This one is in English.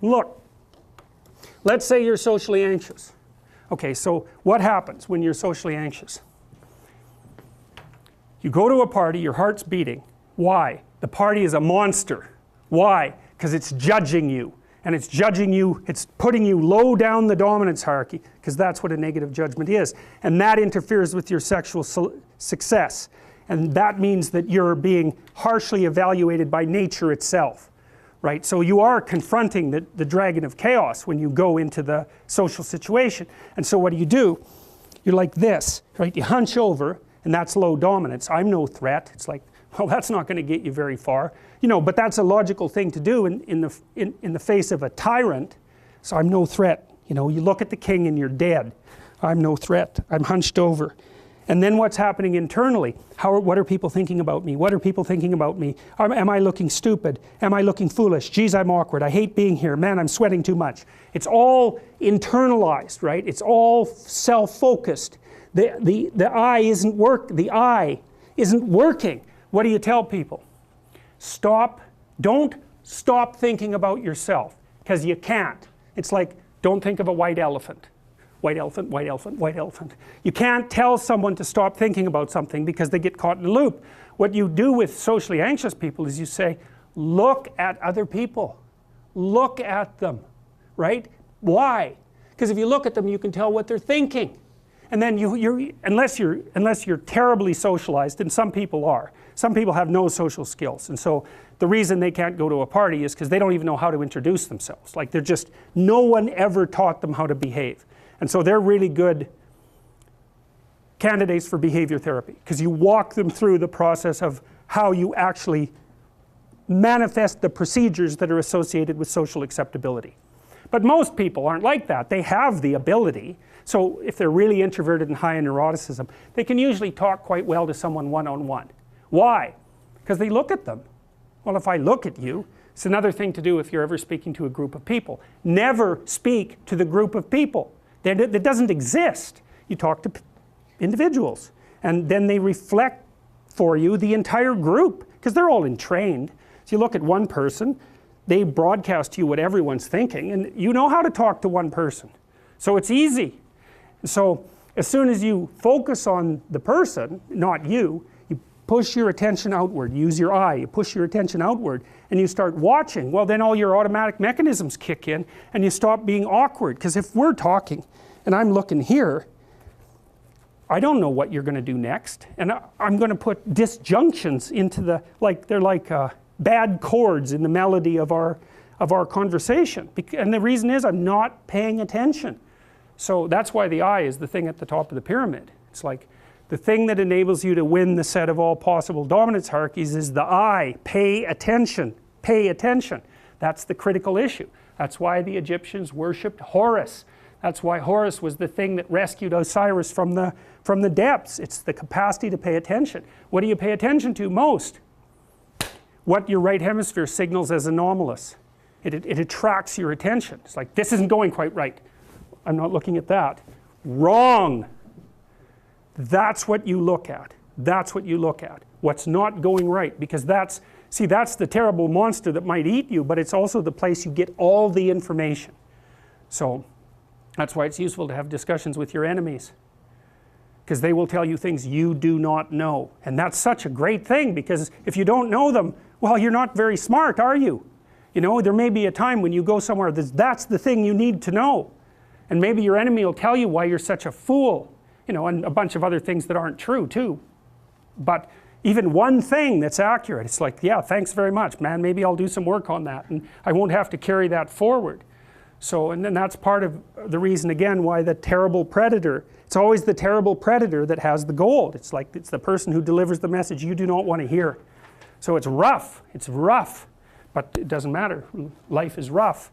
Look, let's say you're socially anxious. Okay, so what happens when you're socially anxious? You go to a party, your heart's beating. Why? The party is a monster. Why? Because it's judging you. And it's judging you, it's putting you low down the dominance hierarchy, because that's what a negative judgment is. And that interferes with your sexual success. And that means that you're being harshly evaluated by nature itself. Right? So you are confronting the dragon of chaos when you go into the social situation. And so what do? You're like this, right? You hunch over, and that's low dominance. I'm no threat. It's like, well, that's not going to get you very far. You know, but that's a logical thing to do in the face of a tyrant. So I'm no threat. You know, you look at the king and you're dead. I'm no threat. I'm hunched over. And then what's happening internally? What are people thinking about me? What are people thinking about me? Am I looking stupid? Am I looking foolish? Geez, I'm awkward. I hate being here. Man, I'm sweating too much. It's all internalized, right? It's all self-focused. The eye isn't working. What do you tell people? Don't stop thinking about yourself, because you can't. It's like, don't think of a white elephant. White elephant, white elephant, white elephant. You can't tell someone to stop thinking about something because they get caught in a loop. What you do with socially anxious people is you say, look at other people. Look at them, right? Why? Because if you look at them, you can tell what they're thinking. And then unless you're terribly socialized, and some people are. Some people have no social skills, and so the reason they can't go to a party is because they don't even know how to introduce themselves. Like no one ever taught them how to behave. And so they're really good candidates for behavior therapy, because you walk them through the process of how you actually manifest the procedures that are associated with social acceptability. But most people aren't like that. They have the ability. So if they're really introverted and high in neuroticism, they can usually talk quite well to someone one-on-one. Why? Because they look at them. Well, if I look at you, it's another thing to do if you're ever speaking to a group of people. Never speak to the group of people. That doesn't exist. You talk to individuals, and then they reflect for you the entire group, because they're all entrained. So you look at one person, they broadcast to you what everyone's thinking, and you know how to talk to one person. So it's easy. So as soon as you focus on the person, not you, you push your attention outward, use your eye, you push your attention outward, and you start watching. Well, then all your automatic mechanisms kick in, and you stop being awkward. Because if we're talking and I'm looking here, I don't know what you're going to do next, and I'm going to put disjunctions into they're like bad chords in the melody of our conversation. And the reason is I'm not paying attention. So that's why the eye is the thing at the top of the pyramid. It's like the thing that enables you to win the set of all possible dominance hierarchies is the eye. Pay attention. Pay attention. That's the critical issue. That's why the Egyptians worshipped Horus. That's why Horus was the thing that rescued Osiris from the depths. It's the capacity to pay attention. What do you pay attention to most? What your right hemisphere signals as anomalous. It attracts your attention. It's like, this isn't going quite right. I'm not looking at that. Wrong. That's what you look at. That's what you look at. What's not going right. Because that's the terrible monster that might eat you, but it's also the place you get all the information. So that's why it's useful to have discussions with your enemies, because they will tell you things you do not know. And that's such a great thing, because if you don't know them, well, you're not very smart, are you? You know, there may be a time when you go somewhere that's the thing you need to know. And maybe your enemy will tell you why you're such a fool, you know, and a bunch of other things that aren't true too. But even one thing that's accurate, it's like, yeah, thanks very much, man, maybe I'll do some work on that, and I won't have to carry that forward. So, and then that's part of the reason, again, why the terrible predator, it's always the terrible predator that has the gold. It's like, it's the person who delivers the message you do not want to hear. So it's rough, but it doesn't matter. Life is rough.